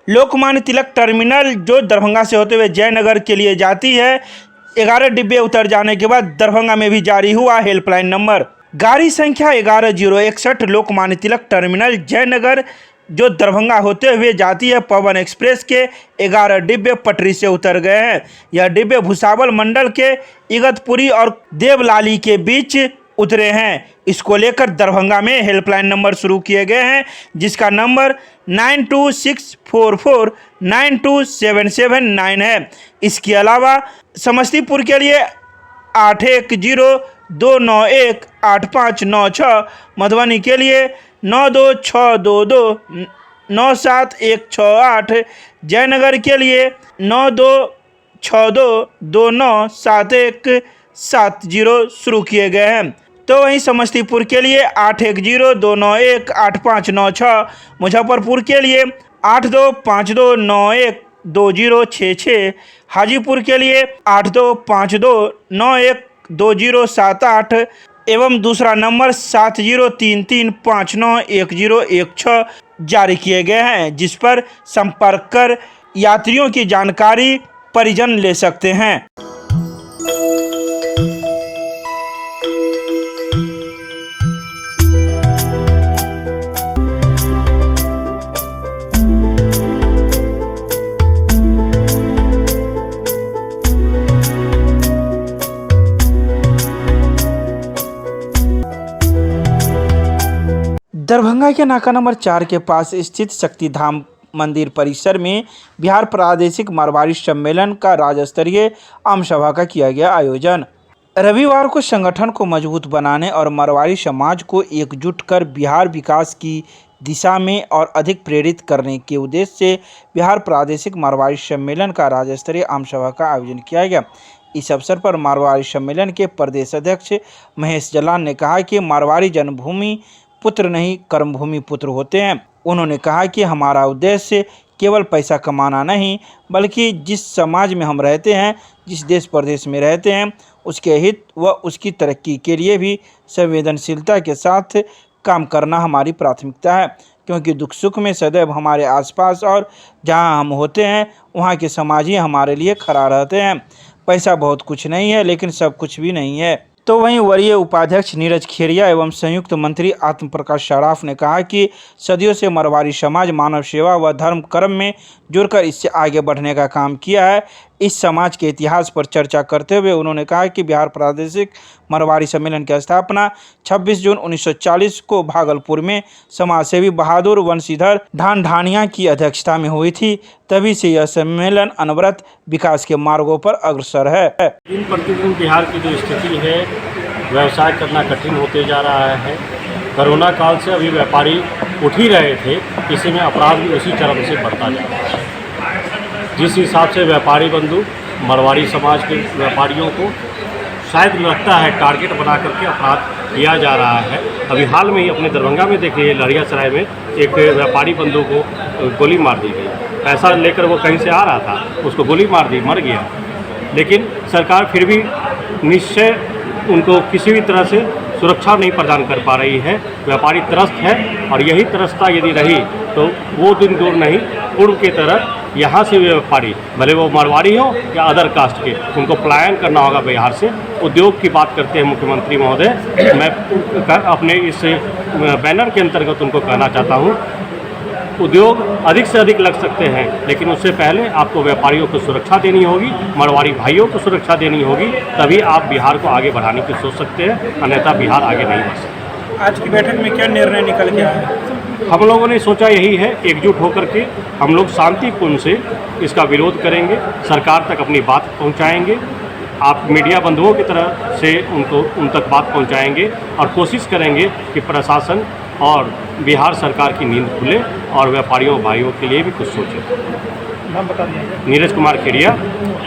Lokmanya Tilak terminal जो दरभंगा से होते हुए जयनगर के लिए जाती है, 11 डिब्बे उतर जाने के बाद दरभंगा में भी जारी हुआ हेल्पलाइन नंबर। गाड़ी संख्या 11061 लोकमान्य तिलक टर्मिनल जयनगर जो दरभंगा होते हुए जाती है। पवन एक्सप्रेस के 11 डिब्बे पटरी से उतर गए हैं। यह डिब्बे भुसावल मंडल के इगतपुरी और देवलाली के बीच उतरे हैं। इसको लेकर दरभंगा में हेल्पलाइन नंबर शुरू किए गए हैं, जिसका नंबर 9264492779 है। इसके अलावा समस्तीपुर के लिए 8102918596, मधुबनी के लिए 9262297168, जयनगर के लिए 9262297170 शुरू किए गए हैं। तो वहीं समस्तीपुर के लिए 8102918596, मुजफ्फरपुर के लिए 8252912066, हाजीपुर के लिए 8252912078 एवं दूसरा नंबर 7033591016 जारी किए गए हैं, जिस पर संपर्क कर यात्रियों की जानकारी परिजन ले सकते हैं। दरभंगा के नाका नंबर 4 के पास स्थित शक्तिधाम मंदिर परिसर में बिहार प्रादेशिक मारवाड़ी सम्मेलन का राज्य स्तरीय आम सभा का किया गया आयोजन। रविवार को संगठन को मजबूत बनाने और मारवाड़ी समाज को एकजुट कर बिहार विकास की दिशा में और अधिक प्रेरित करने के उद्देश्य से बिहार प्रादेशिक मारवाड़ी सम्मेलन का राज्य स्तरीय आम सभा का आयोजन किया गया। इस अवसर पर मारवाड़ी सम्मेलन के प्रदेश अध्यक्ष महेश जलान ने कहा कि मारवाड़ी जन्मभूमि पुत्र नहीं कर्मभूमि पुत्र होते हैं। उन्होंने कहा कि हमारा उद्देश्य केवल पैसा कमाना नहीं, बल्कि जिस समाज में हम रहते हैं, जिस देश प्रदेश में रहते हैं, उसके हित व उसकी तरक्की के लिए भी संवेदनशीलता के साथ काम करना हमारी प्राथमिकता है, क्योंकि दुख सुख में सदैव हमारे आसपास और जहां हम होते हैं वहां के समाज ही हमारे लिए खड़ा रहते हैं। पैसा बहुत कुछ नहीं है, लेकिन सब कुछ भी नहीं है। तो वहीं वरीय उपाध्यक्ष नीरज खेरिया एवं संयुक्त मंत्री आत्म प्रकाश सराफ ने कहा कि सदियों से मारवाड़ी समाज मानव सेवा व धर्म कर्म में जुड़कर इससे आगे बढ़ने का काम किया है। इस समाज के इतिहास पर चर्चा करते हुए उन्होंने कहा कि बिहार प्रादेशिक मारवाड़ी सम्मेलन की स्थापना 26 जून 1940 को भागलपुर में समाजसेवी बहादुर वंशीधर ढांढानिया की अध्यक्षता में हुई थी। तभी से यह सम्मेलन अनवरत विकास के मार्गों पर अग्रसर है। दिन प्रतिदिन बिहार की जो स्थिति है, व्यवसाय करना कठिन होते जा रहा है। कोरोना काल से अभी व्यापारी उठ ही रहे थे, इसी में अपराध भी उसी चरम से बढ़ता जा रहा है। जिस हिसाब से व्यापारी बंधु मारवाड़ी समाज के व्यापारियों को शायद लगता है टारगेट बना करके अपराध किया जा रहा है। अभी हाल में ही अपने दरभंगा में देखिए, लहरियासराय में एक व्यापारी बंधु को गोली मार दी गई। पैसा लेकर वो कहीं से आ रहा था, उसको गोली मार दी, मर गया। लेकिन सरकार फिर भी निश्चय उनको किसी भी तरह से सुरक्षा नहीं प्रदान कर पा रही है। व्यापारी त्रस्त है और यही त्रस्तता यदि रही तो वो दिन दूर नहीं, पूर्व की तरह यहाँ से व्यापारी, भले वो मारवाड़ी हो या अदर कास्ट के, उनको पलायन करना होगा बिहार से। उद्योग की बात करते हैं मुख्यमंत्री महोदय, मैं अपने इस बैनर के अंतर्गत उनको कहना चाहता हूँ, उद्योग अधिक से अधिक लग सकते हैं, लेकिन उससे पहले आपको व्यापारियों को सुरक्षा देनी होगी, मारवाड़ी भाइयों को सुरक्षा देनी होगी, तभी आप बिहार को आगे बढ़ाने की सोच सकते हैं, अन्यथा बिहार आगे नहीं बढ़ सकता। आज की बैठक में क्या निर्णय निकल गया है? हम लोगों ने सोचा यही है, एकजुट होकर के हम लोग शांतिपूर्ण से इसका विरोध करेंगे, सरकार तक अपनी बात पहुंचाएंगे। आप मीडिया बंधुओं की तरह से उन तक बात पहुंचाएंगे और कोशिश करेंगे कि प्रशासन और बिहार सरकार की नींद खुले और व्यापारियों भाइयों के लिए भी कुछ सोचे। नाम बता दीजिए। नीरज कुमार खेरिया,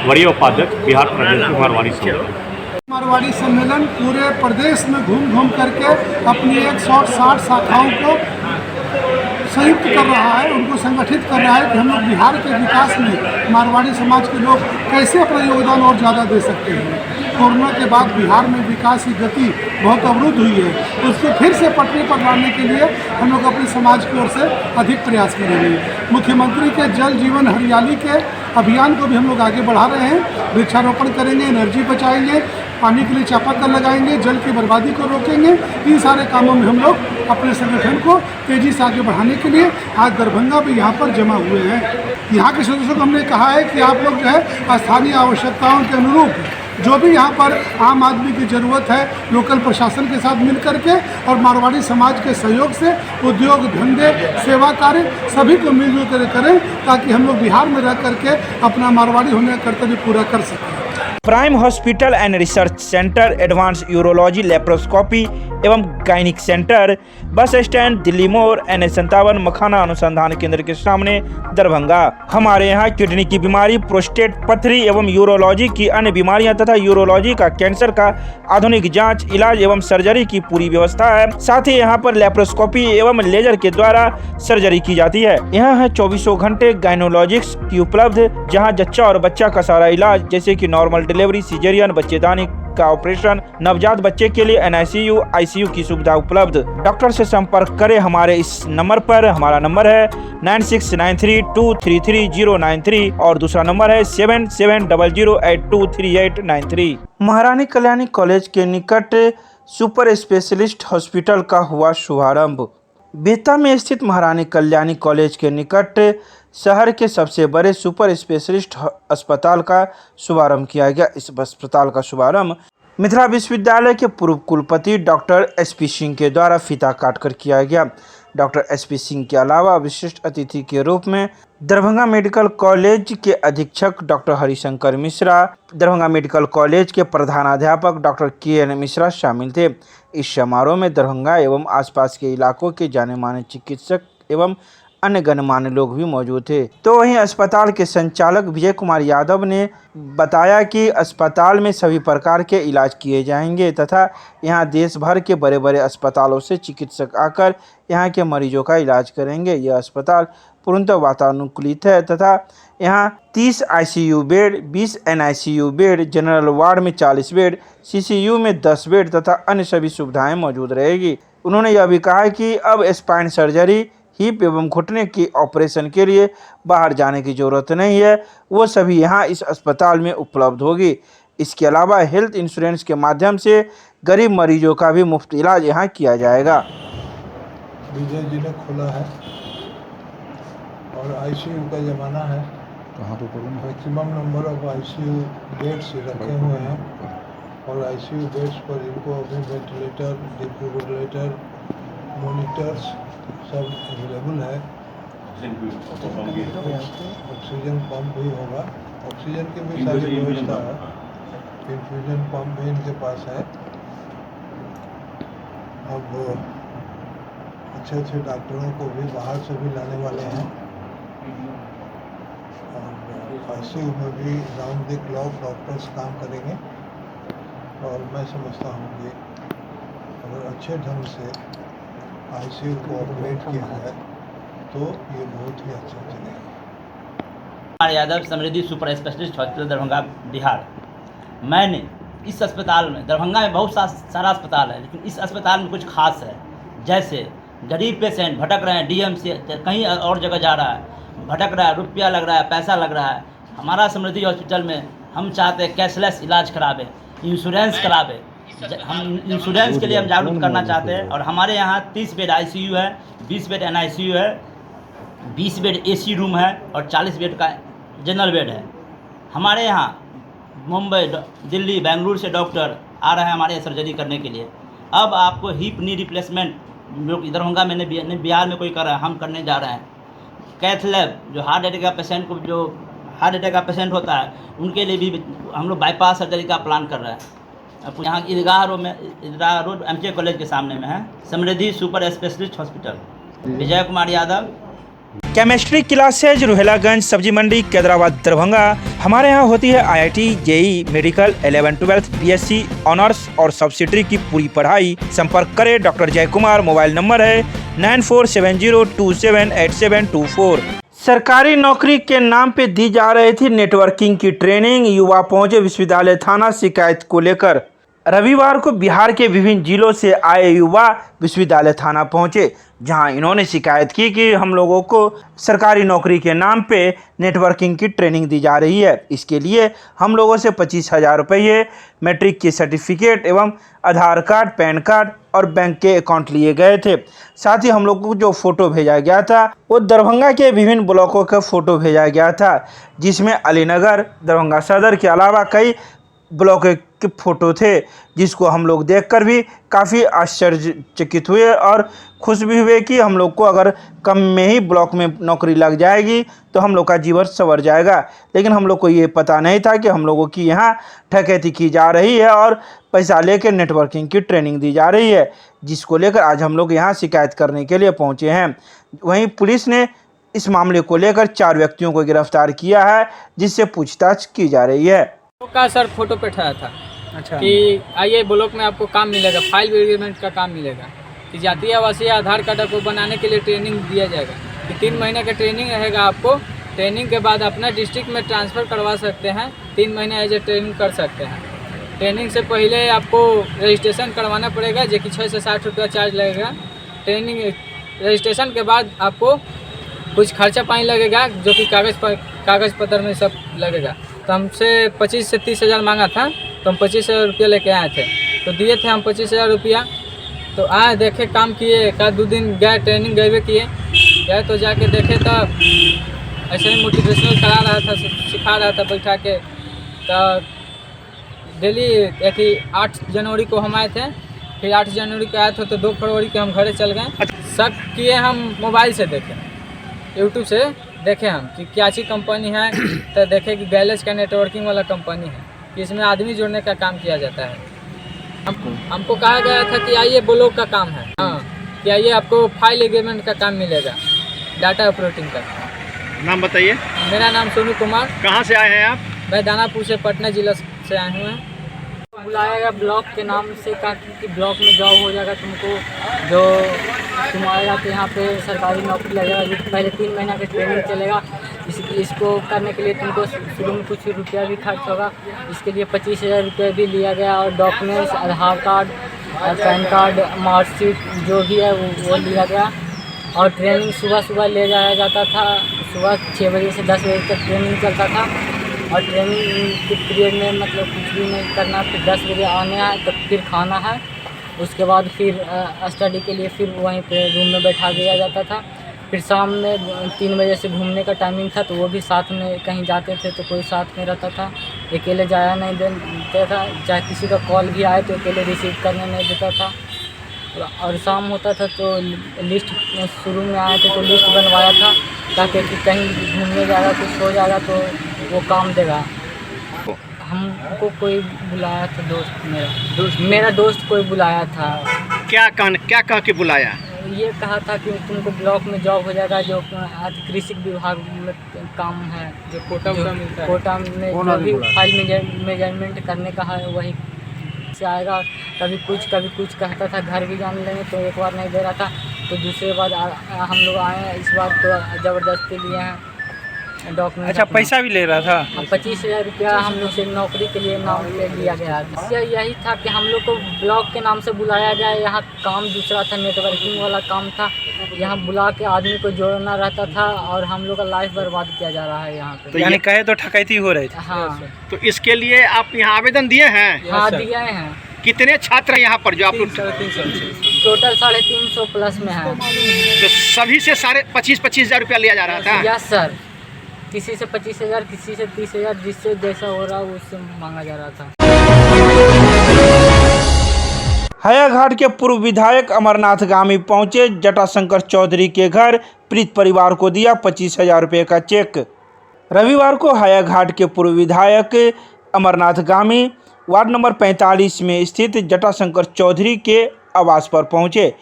वरीय उपाध्यक्ष बिहार प्रदेश मारवाड़ी सम्मेलन। मारवाड़ी सम्मेलन पूरे प्रदेश में घूम करके अपनी 160 शाखाओं को संयुक्त कर रहा है, उनको संगठित कर रहा है कि हम लोग बिहार के विकास में मारवाड़ी समाज के लोग कैसे अपना योगदान और ज़्यादा दे सकते हैं। कोरोना के बाद बिहार में विकास की गति बहुत अवरुद्ध हुई है, उसको फिर से पटरी पर लाने के लिए हम लोग अपने समाज की ओर से अधिक प्रयास करेंगे। मुख्यमंत्री के जल जीवन हरियाली के अभियान को भी हम लोग आगे बढ़ा रहे हैं। वृक्षारोपण करेंगे, एनर्जी बचाएंगे, पानी के लिए चापाकल लगाएंगे, जल की बर्बादी को रोकेंगे। इन सारे कामों में हम लोग अपने संगठन को तेज़ी से आगे बढ़ाने के लिए आज दरभंगा भी यहाँ पर जमा हुए हैं। यहाँ के सदस्यों को हमने कहा है कि आप लोग जो है स्थानीय आवश्यकताओं के अनुरूप जो भी यहाँ पर आम आदमी की ज़रूरत है, लोकल प्रशासन के साथ मिल करके और मारवाड़ी समाज के सहयोग से उद्योग धंधे सेवा कार्य सभी को मिलजुल कर करें, ताकि हम लोग बिहार में रह करके अपना मारवाड़ी होने का कर्तव्य पूरा कर सकें। Prime hospital and research centre, advance urology laparoscopy एवं gynaec centre, bus stand, Delhi मोड़, NH57, मखाना अनुसंधान केंद्र के सामने, दरभंगा। हमारे यहाँ किडनी की बीमारी, प्रोस्टेट, पथरी एवं यूरोलॉजी की अन्य बीमारियां तथा यूरोलॉजी का कैंसर का आधुनिक जांच, इलाज एवं सर्जरी की पूरी व्यवस्था है। साथ ही यहाँ पर लेप्रोस्कोपी एवं लेजर के द्वारा सर्जरी की जाती है। यहाँ है 24 घंटे गायनोलॉजिक्स की उपलब्ध, जहाँ जच्चा और बच्चा का सारा इलाज जैसे कि नॉर्मल डिलीवरी, सिजेरियन, बच्चेदानी का ऑपरेशन, नवजात बच्चे के लिए NICU, ICU की सुविधा उपलब्ध। डॉक्टर से संपर्क करें हमारे इस नंबर पर। हमारा नंबर है 9693233093 और दूसरा नंबर है 7700823893। महारानी कल्याणी कॉलेज के निकट सुपर स्पेशलिस्ट हॉस्पिटल का हुआ शुभारंभ। बेहता में स्थित महारानी कल्याणी कॉलेज के निकट शहर के सबसे बड़े सुपर स्पेशलिस्ट अस्पताल का शुभारंभ किया गया। इस अस्पताल का शुभारंभ मिथिला विश्वविद्यालय के पूर्व कुलपति डॉक्टर SP सिंह के द्वारा फीता काटकर किया गया। डॉक्टर SP सिंह के अलावा विशिष्ट अतिथि के रूप में दरभंगा मेडिकल कॉलेज के अधीक्षक doctor Harishankar Mishra, Darbhanga medical college के प्रधानाध्यापक डॉक्टर KN मिश्रा शामिल थे। इस समारोह में दरभंगा एवं आसपास के इलाकों के जाने माने चिकित्सक एवं अन्य गणमान्य लोग भी मौजूद थे। तो वहीं अस्पताल के संचालक विजय कुमार यादव ने बताया कि अस्पताल में सभी प्रकार के इलाज किए जाएंगे तथा यहां देश भर के बड़े बड़े अस्पतालों से चिकित्सक आकर यहां के मरीजों का इलाज करेंगे। यह अस्पताल पूर्णतः वातानुकूलित है तथा यहां 30 ICU bed, 20 NICU bed, general ward में 40 बेड, CCU में 10 बेड तथा अन्य सभी सुविधाएं मौजूद रहेगी। उन्होंने यह भी कहा कि अब स्पाइन सर्जरी, हिप एवं घुटने के ऑपरेशन के लिए बाहर जाने की ज़रूरत नहीं है, वो सभी यहाँ इस अस्पताल में उपलब्ध होगी। इसके अलावा हेल्थ इंश्योरेंस के माध्यम से गरीब मरीजों का भी मुफ्त इलाज यहाँ किया जाएगा। विजय जी ने खोला है और ICU का ज़माना है, maximum number of ICU beds रखे हुए हैं और ICU बेड्स पर इनको अभी वेंटिलेटर, डिफिब्रिलेटर, मोनिटर्स सब अवेलेबल है। ऑक्सीजन पंप भी होगा, ऑक्सीजन की भी सारी व्यवस्था है, इन्फ्यूजन पंप भी इनके पास है। अब अच्छे अच्छे डॉक्टरों को भी बाहर से भी लाने वाले हैं और ICU में भी राउंड द क्लॉक डॉक्टर्स काम करेंगे और मैं समझता हूँ कि अगर अच्छे ढंग से ICU को ऑपरेट किया है तो ये बहुत ही अच्छा चलेगा। Kumar Yadav, Samriddhi super specialist hospital, Darbhanga, Bihar. मैंने इस अस्पताल में, दरभंगा में बहुत सारा अस्पताल है, लेकिन इस अस्पताल में कुछ खास है। जैसे गरीब पेशेंट भटक रहे हैं, DMC कहीं और जगह जा रहा है, भटक रहा है, रुपया लग रहा है, पैसा लग रहा है। हमारा समृद्धि हॉस्पिटल में हम चाहते हैं कैशलेस इलाज करावे, इंश्योरेंस करावे। हम इंश्योरेंस के लिए हम जागरूक करना चाहते हैं। और हमारे यहाँ 30 बेड ICU है, 20 बेड NICU है, 20 बेड AC रूम है और 40 बेड का जनरल बेड है। हमारे यहाँ मुंबई, दिल्ली, बेंगलुरु से डॉक्टर आ रहे हैं हमारे यहाँ सर्जरी करने के लिए। अब आपको हिप नी रिप्लेसमेंट जो दरभंगा में बिहार में कोई कर रहा है, हम करने जा रहे हैं। कैथ लैब जो हार्ट अटैक का पेशेंट को, जो हार्ट अटैक का पेशेंट होता है, उनके लिए भी हम लोग बाईपास सर्जरी का प्लान कर रहे हैं। यहाँ ईदगाह रोड MK कॉलेज के सामने में है समृद्धि super specialist hospital. Vijay Kumar Yadav. Chemistry classes रुहेलागंज सब्जी मंडी कैदराबाद दरभंगा। हमारे यहाँ होती है IIT, JEE, medical, 11-12, BSc honours और सब्सिडरी की पूरी पढ़ाई। संपर्क करें डॉक्टर जय कुमार। मोबाइल नंबर है 9470278724। सरकारी नौकरी के नाम पे दी जा रही थी नेटवर्किंग की ट्रेनिंग। युवा पहुंचे विश्वविद्यालय थाना शिकायत को लेकर। रविवार को बिहार के विभिन्न जिलों से आए युवा विश्वविद्यालय थाना पहुंचे, जहां इन्होंने शिकायत की कि हम लोगों को सरकारी नौकरी के नाम पे नेटवर्किंग की ट्रेनिंग दी जा रही है। इसके लिए हम लोगों से 25,000 रुपये, मैट्रिक की सर्टिफिकेट एवं आधार कार्ड, पैन कार्ड और बैंक के अकाउंट लिए गए थे। साथ ही हम लोगों को जो फ़ोटो भेजा गया था वो दरभंगा के विभिन्न ब्लॉकों का फ़ोटो भेजा गया था, जिसमें अलीनगर, दरभंगा सदर के अलावा कई ब्लॉक के फ़ोटो थे, जिसको हम लोग देखकर भी काफ़ी आश्चर्यचकित हुए और खुश भी हुए कि हम लोग को अगर कम में ही ब्लॉक में नौकरी लग जाएगी तो हम लोग का जीवन संवर जाएगा। लेकिन हम लोग को ये पता नहीं था कि हम लोगों की यहाँ ठकेती की जा रही है और पैसा लेकर नेटवर्किंग की ट्रेनिंग दी जा रही है, जिसको लेकर आज हम लोग यहाँ शिकायत करने के लिए पहुँचे हैं। वहीं पुलिस ने इस मामले को लेकर 4 व्यक्तियों को गिरफ्तार किया है, जिससे पूछताछ की जा रही है। का सर फोटो पे उठाया था। अच्छा। कि आइए ब्लॉक में आपको काम मिलेगा, फाइल एग्रीमेंट का काम मिलेगा, कि जातीय आवासीय आधार कार्ड को बनाने के लिए ट्रेनिंग दिया जाएगा, कि 3 महीने का ट्रेनिंग रहेगा। आपको ट्रेनिंग के बाद अपना डिस्ट्रिक्ट में ट्रांसफ़र करवा सकते हैं, 3 महीने एज ए ट्रेनिंग कर सकते हैं। ट्रेनिंग से पहले आपको रजिस्ट्रेशन करवाना पड़ेगा, जो कि 6 से 60 रुपया चार्ज लगेगा। ट्रेनिंग रजिस्ट्रेशन के बाद आपको कुछ खर्चा पानी लगेगा, जो कि कागज़ पत्र में सब लगेगा। तो हमसे 25 से 30,000 मांगा था, तो हम 25,000 रुपया लेके आए थे, तो दिए थे हम 25,000 रुपया। तो आए, देखे, काम किए, 1-2 दिन गए, ट्रेनिंग गए किए, गए तो जाके देखे तो ऐसे ही मोटिवेशनल करा रहा था, सिखा रहा था बैठा के। तो डेली 8 जनवरी को हम आए थे, फिर 8 जनवरी को आए थे तो 2 फरवरी को हम घरे चल गए। शक किए, हम मोबाइल से देखे, यूट्यूब से देखे हम कि क्या ची कंपनी है, तो देखे कि गैलेज का नेटवर्किंग वाला कंपनी है, कि इसमें आदमी जोड़ने का काम किया जाता है। हमको कहा गया था कि आइए ब्लॉक का काम है, हाँ, कि आइए आपको फाइल एग्रीमेंट का काम मिलेगा, डाटा ऑपरेटिंग का। नाम बताइए। मेरा नाम सोनू कुमार। कहाँ से आए हैं आप? मैं दानापुर से, पटना जिला से आए हुए हैं। बुलाया गया ब्लॉक के नाम से, कहा कि ब्लॉक में जॉब हो जाएगा तुमको, जो तुम आएगा तो यहाँ पे सरकारी नौकरी लगेगा, जो पहले 3 महीना का ट्रेनिंग चलेगा। इसको करने के लिए तुमको शुरू में कुछ रुपया भी खर्च होगा। इसके लिए 25,000 रुपये भी लिया गया, और डॉक्यूमेंट्स, आधार कार्ड, पैन कार्ड, मार्कशीट जो भी है वो लिया गया। और ट्रेनिंग सुबह ले जाया जाता था, सुबह 6 बजे से 10 बजे तक ट्रेनिंग चलता था। और ट्रेनिंग के पीरियड में मतलब कुछ भी नहीं करना, फिर 10 बजे आने है तो फिर खाना है, उसके बाद फिर स्टडी के लिए फिर वहीं पे रूम में बैठा दिया जाता था। फिर शाम में 3 बजे से घूमने का टाइमिंग था, तो वो भी साथ में कहीं जाते थे तो कोई साथ में रहता था, अकेले जाया नहीं देता था। चाहे किसी का कॉल भी आए तो अकेले रिसीव करने नहीं देता था। और शाम होता था तो लिस्ट शुरू में आए थे तो लिस्ट बनवाया था, ताकि कहीं घूमने जाएगा, कुछ हो जाएगा तो वो काम देगा। हमको कोई बुलाया था, मेरा दोस्त कोई बुलाया था। क्या कह के बुलाया? ये कहा था कि तुमको ब्लॉक में जॉब हो जाएगा, जो कृषि विभाग में काम है, जो कोटा मिलता है, कोटा में जो भी फाइल मेजरमेंट करने का है वही से आएगा। कभी कुछ कहता था, घर भी जाने लगे तो एक बार नहीं दे रहा था, तो दूसरे बार हम लोग आए, इस बार तो ज़बरदस्ती लिए हैं डॉक्यूमेंट। अच्छा, पैसा भी ले रहा था? 25,000 रुपया हम लोग से नौकरी के लिए नाम ले लिया गया। इससे यही था कि हम लोग को ब्लॉक के नाम से बुलाया गया। यहाँ काम दूसरा था, नेटवर्किंग वाला काम था। यहाँ बुला के आदमी को जोड़ना रहता था, और हम लोग का लाइफ बर्बाद किया जा रहा है यहाँ पे। तो यानी कहे तो ठकैती हो रही थी। हाँ, तो इसके लिए आप यहाँ आवेदन दिए हैं? हाँ, दिए हैं। कितने छात्र हैं यहाँ पर जो आप लोग? 350 टोटल 350 प्लस में है। तो सभी से 25,000 रुपया लिया जा रहा था? यस सर, किसी से 25,000, किसी से 30,000, जिससे जैसा हो रहा उससे मांगा जा रहा था। हायाघाट के पूर्व विधायक अमरनाथ गामी पहुंचे। जटाशंकर चौधरी के घर पीड़ित परिवार को दिया 25,000 रुपये का चेक। रविवार को हायाघाट के पूर्व विधायक अमरनाथ गामी वार्ड नंबर 45 में स्थित जटाशंकर चौधरी के आवास पर पहुंचे,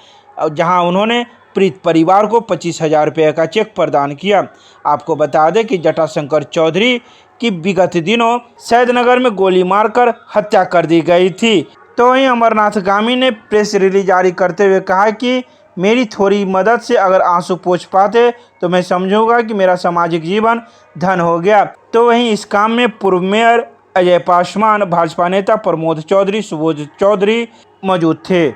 जहां उन्होंने पीड़ित परिवार को 25,000 रुपये का चेक प्रदान किया। आपको बता दें कि जटाशंकर चौधरी की विगत दिनों सैदनगर में गोली मारकर हत्या कर दी गई थी। तो वहीं अमरनाथ गामी ने प्रेस रिलीज जारी करते हुए कहा कि मेरी थोड़ी मदद से अगर आंसू पोंछ पाते तो मैं समझूंगा कि मेरा सामाजिक जीवन धन हो गया। तो वहीं इस काम में पूर्व मेयर अजय पासवान, भाजपा नेता प्रमोद चौधरी, सुबोध चौधरी मौजूद थे।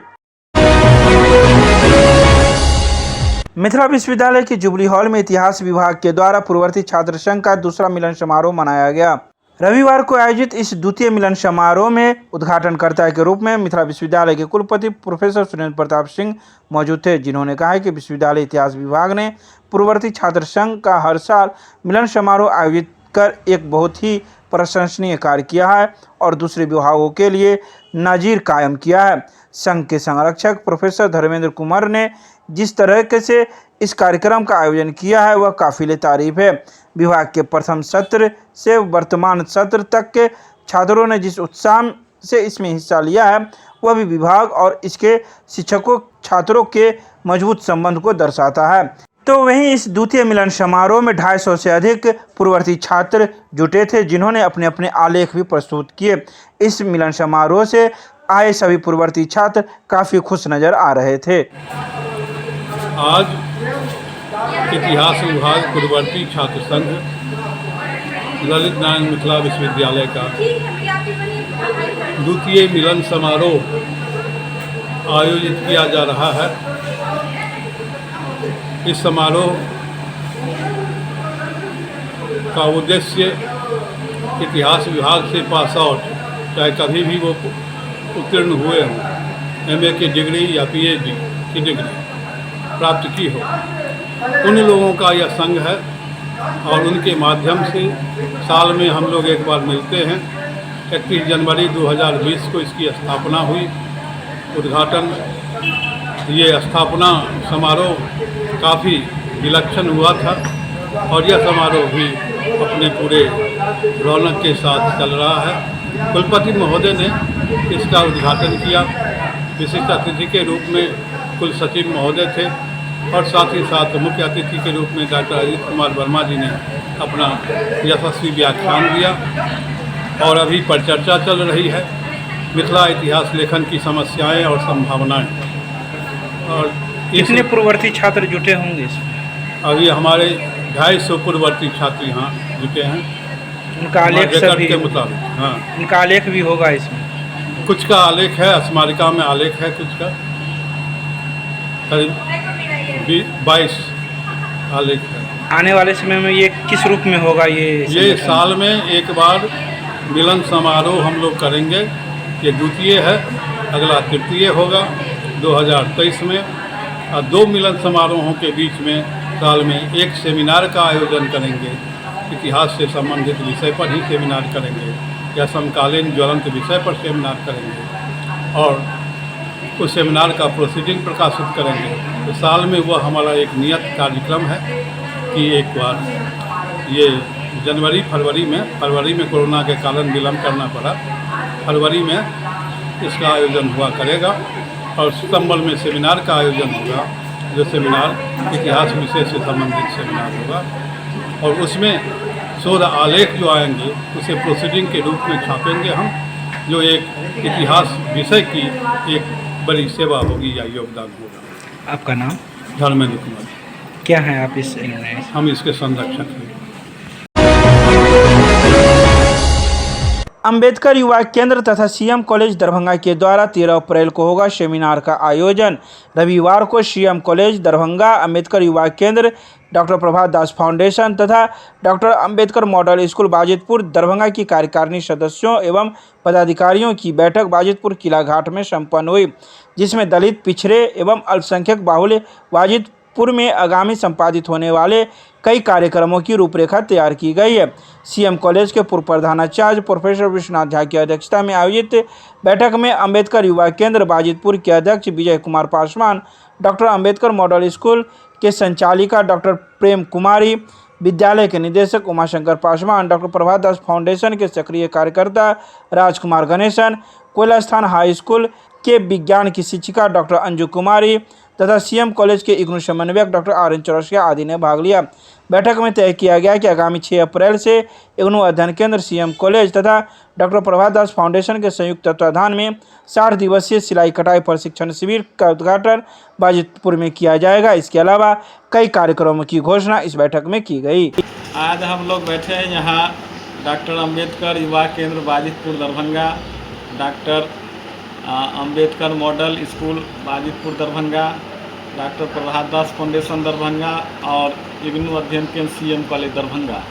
मिथिला विश्वविद्यालय के जुबली हॉल में इतिहास विभाग के द्वारा पूर्ववर्ती छात्र संघ का दूसरा मिलन समारोह मनाया गया। रविवार को आयोजित इस द्वितीय मिलन समारोह में उद्घाटनकर्ता के रूप में मिथिला विश्वविद्यालय के कुलपति प्रोफेसर सुरेंद्र प्रताप सिंह मौजूद थे, जिन्होंने कहा कि विश्वविद्यालय इतिहास विभाग ने पूर्ववर्ती छात्र संघ का हर साल मिलन समारोह आयोजित कर एक बहुत ही प्रशंसनीय कार्य किया है और दूसरे विभागों के लिए नजीर कायम किया है। संघ के संरक्षक प्रोफेसर धर्मेंद्र कुमार ने जिस तरह से इस कार्यक्रम का आयोजन किया है वह काबिल तारीफ है। विभाग के प्रथम सत्र से वर्तमान सत्र तक के छात्रों ने जिस उत्साह से इसमें हिस्सा लिया है वह भी विभाग और इसके शिक्षकों छात्रों के मजबूत संबंध को दर्शाता है। तो वहीं इस द्वितीय मिलन समारोह में 250 से अधिक पूर्ववर्ती छात्र जुटे थे, जिन्होंने अपने अपने आलेख भी प्रस्तुत किए। इस मिलन समारोह से आए सभी पूर्ववर्ती छात्र काफ़ी खुश नज़र आ रहे थे। आज इतिहास विभाग पूर्ववर्ती छात्र संघ ललित नारायण मिथिला विश्वविद्यालय का द्वितीय मिलन समारोह आयोजित किया जा रहा है। इस समारोह का उद्देश्य इतिहास विभाग से पास आउट, चाहे कभी भी वो उत्तीर्ण हुए हों, MA की डिग्री या PhD की डिग्री प्राप्त की हो, उन लोगों का यह संघ है और उनके माध्यम से साल में हम लोग एक बार मिलते हैं। 31 जनवरी 2020 को इसकी स्थापना हुई। उद्घाटन ये स्थापना समारोह काफ़ी विलक्षण हुआ था और यह समारोह भी अपने पूरे रौनक के साथ चल रहा है। कुलपति महोदय ने इसका उद्घाटन किया। विशिष्ट अतिथि के रूप में कुल सचिव महोदय थे और साथ ही साथ मुख्य अतिथि के रूप में डॉक्टर अजीत कुमार वर्मा जी ने अपना यशस्वी व्याख्यान दिया और अभी परिचर्चा चल रही है मिथिला इतिहास लेखन की समस्याएं और संभावनाएं। और कितने पूर्ववर्ती छात्र जुटे होंगे इसमें? अभी हमारे 250 पूर्ववर्ती छात्र यहाँ जुटे हैं। उनका आलेख सभी के मुताबिक, हाँ, उनका आलेख भी होगा इसमें? कुछ का आलेख है, स्मारिका में आलेख है, कुछ का करीब 22 आलेख है। आने वाले समय में ये किस रूप में होगा? ये साल में एक बार मिलन समारोह हम लोग करेंगे। ये द्वितीय है, अगला तृतीय होगा 2023 में। और 2 मिलन समारोहों के बीच में साल में एक सेमिनार का आयोजन करेंगे। इतिहास से संबंधित विषय पर ही सेमिनार करेंगे या समकालीन ज्वलंत विषय पर सेमिनार करेंगे और उस सेमिनार का प्रोसीडिंग प्रकाशित करेंगे। तो साल में वह हमारा एक नियत कार्यक्रम है कि एक बार ये फरवरी में कोरोना के कारण विलम्ब करना पड़ा, फरवरी में इसका आयोजन हुआ करेगा और सितंबर में सेमिनार का आयोजन होगा, जो सेमिनार इतिहास विषय से संबंधित सेमिनार होगा और उसमें शोध आलेख जो आएंगे उसे प्रोसीडिंग के रूप में छापेंगे हम, जो एक इतिहास विषय की एक बड़ी सेवा होगी या योगदान होगा। आपका नाम? धर्मेंद्र कुमार। क्या है आप इस? हम इसके संरक्षक हैं। अंबेडकर युवा केंद्र तथा CM कॉलेज दरभंगा के द्वारा 13 अप्रैल को होगा सेमिनार का आयोजन। रविवार को CM कॉलेज दरभंगा, अंबेडकर युवा केंद्र, डॉक्टर प्रभात दास फाउंडेशन तथा doctor Ambedkar model school Bajitpur Darbhanga की कार्यकारिणी सदस्यों एवं पदाधिकारियों की बैठक बाजितपुर किला घाट में संपन्न हुई, जिसमें दलित, पिछड़े एवं अल्पसंख्यक बाहुल्य बाजितपुर में आगामी संपादित होने वाले कई कार्यक्रमों की रूपरेखा तैयार की गई है। CM कॉलेज के पूर्व प्रधानाचार्य प्रोफेसर विश्वनाथ झा की अध्यक्षता में आयोजित बैठक में अंबेडकर युवा केंद्र बाजितपुर के अध्यक्ष Vijay Kumar Paswan, doctor Ambedkar model school के संचालिका डॉक्टर प्रेम कुमारी, विद्यालय के निदेशक उमाशंकर पासवान, डॉक्टर प्रभात दास फाउंडेशन के सक्रिय कार्यकर्ता राजकुमार गणेशन, कोयला स्थान हाई स्कूल के विज्ञान की शिक्षिका डॉक्टर अंजू कुमारी, तथा सीएम कॉलेज के इग्नू समन्वयक डॉक्टर RN चौरसिया आदि ने भाग लिया। बैठक में तय किया गया कि आगामी 6 अप्रैल से इग्नू अध्ययन केंद्र, सीएम कॉलेज तथा डॉक्टर प्रभात दास फाउंडेशन के संयुक्त तत्वाधान में 60 दिवसीय सिलाई कटाई प्रशिक्षण शिविर का उद्घाटन बाजितपुर में किया जाएगा। इसके अलावा कई कार्यक्रमों की घोषणा इस बैठक में की गई। आज हम लोग बैठे हैं यहाँ डॉक्टर अंबेडकर युवा केंद्र Bajitpur Darbhanga, doctor Ambedkar model school Bajitpur Darbhanga, doctor Prabhat Das foundation Darbhanga और इग्नू अध्ययन केंद्र सीएम कॉलेज दरभंगा,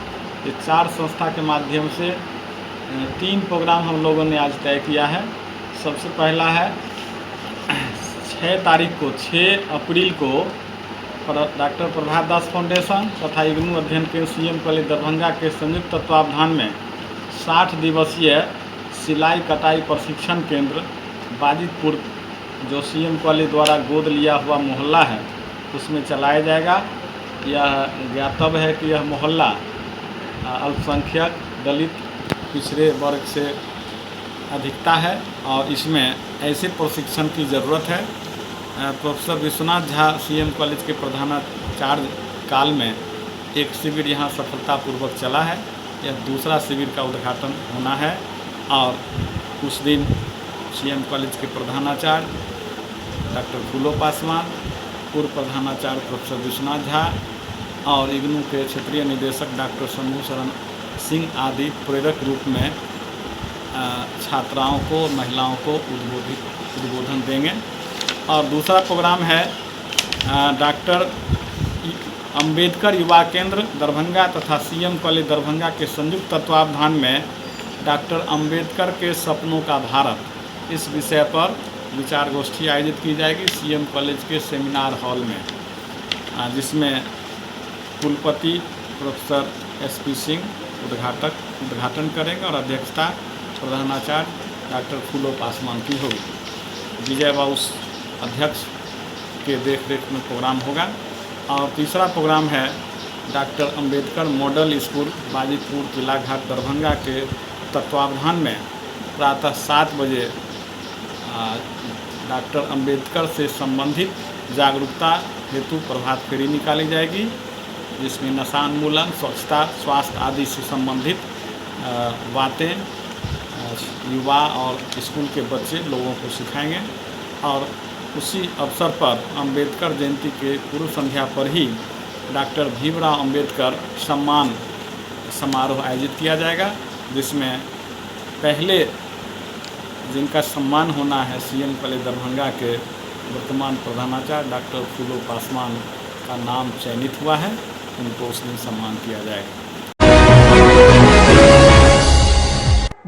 ये 4 संस्था के माध्यम से 3 प्रोग्राम हम लोगों ने आज तय किया है। सबसे पहला है 6 अप्रैल को डॉक्टर प्रभात दास फाउंडेशन तथा इग्नू अध्ययन केंद्र सीएम कॉलेज दरभंगा के संयुक्त तत्वावधान में 60 दिवसीय सिलाई कटाई प्रशिक्षण केंद्र बाजितपुर, जो सीएम कॉलेज द्वारा गोद लिया हुआ मोहल्ला है, उसमें चलाया जाएगा। यह ज्ञातव्य है कि यह मोहल्ला अल्पसंख्यक, दलित, पिछड़े वर्ग से अधिकता है और इसमें ऐसे प्रशिक्षण की ज़रूरत है। Professor Vishwanath Jha CM college के प्रधानाचार्य काल में एक शिविर यहाँ सफलतापूर्वक चला है। यह दूसरा शिविर का उद्घाटन होना है और उस दिन सीएम कॉलेज के प्रधानाचार्य डॉक्टर फूलो पासवान, पूर्व प्रधानाचार्य प्रोफेसर विश्वनाथ झा और इग्नू के क्षेत्रीय निदेशक डॉक्टर शंभू शरण सिंह आदि प्रेरक रूप में छात्राओं को, महिलाओं को उद्बोधन देंगे। और दूसरा प्रोग्राम है डॉक्टर अंबेडकर युवा केंद्र दरभंगा तथा सीएम कॉलेज दरभंगा के संयुक्त तत्वावधान में डॉक्टर अंबेडकर के सपनों का भारत, इस विषय पर विचार गोष्ठी आयोजित की जाएगी सीएम कॉलेज के सेमिनार हॉल में, जिसमें कुलपति प्रोफेसर SP सिंह उद्घाटन करेंगे और अध्यक्षता प्रधानाचार्य डॉक्टर फूलो पासवान की होगी। विजय बाउस अध्यक्ष के देखरेख में प्रोग्राम होगा। और तीसरा प्रोग्राम है doctor Ambedkar model school Bajitpur Kila Ghat Darbhanga के तत्वावधान में प्रातः 7 बजे डॉक्टर अंबेडकर से संबंधित जागरूकता हेतु प्रभात फेरी निकाली जाएगी, जिसमें नशा उन्मूलन, स्वच्छता, स्वास्थ्य आदि से संबंधित बातें युवा और स्कूल के बच्चे लोगों को सिखाएंगे। और उसी अवसर पर अंबेडकर जयंती के पूर्व संध्या पर ही डॉक्टर भीमराव अंबेडकर सम्मान समारोह आयोजित किया जाएगा, जिसमें पहले जिनका सम्मान होना है सीएम कॉलेज दरभंगा के वर्तमान प्रधानाचार्य डॉक्टर फूलो पासवान का नाम चयनित हुआ है, उनको उस दिन सम्मान किया जाएगा।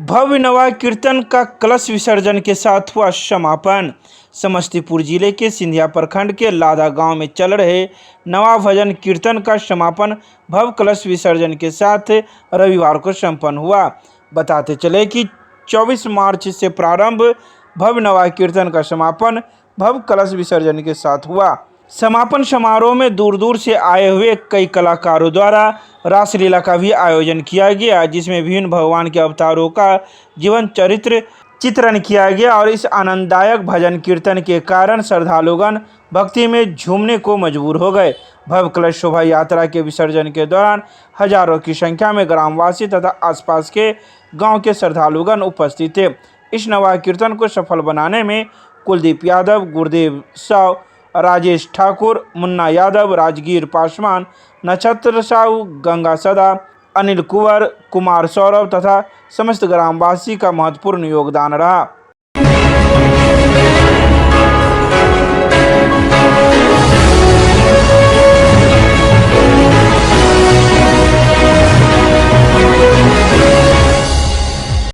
भव्य नवा कीर्तन का कलश विसर्जन के साथ हुआ समापन। समस्तीपुर जिले के सिंधिया प्रखंड के लादा गांव में चल रहे नवा भजन कीर्तन का समापन भव्य कलश विसर्जन के साथ रविवार को संपन्न हुआ। बताते चले कि 24 मार्च से प्रारंभ भव्य नवा कीर्तन का समापन भव्य कलश विसर्जन के साथ हुआ। समापन समारोह में दूर दूर से आए हुए कई कलाकारों द्वारा रासलीला का भी आयोजन किया गया, जिसमें विभिन्न भगवान के अवतारों का जीवन चरित्र चित्रण किया गया और इस आनंददायक भजन कीर्तन के कारण श्रद्धालुगण भक्ति में झूमने को मजबूर हो गए। भव्य कलश शोभा यात्रा के विसर्जन के दौरान हजारों की संख्या में ग्रामवासी तथा आसपास के गांव के श्रद्धालुगण उपस्थित थे। इस नवा कीर्तन को सफल बनाने में कुलदीप यादव, गुरुदेव साव, राजेश ठाकुर, मुन्ना यादव, राजगीर पासवान, नक्षत्र साहू, गंगा सदा, अनिल कुंवर, कुमार सौरभ तथा समस्त ग्रामवासी का महत्वपूर्ण योगदान रहा।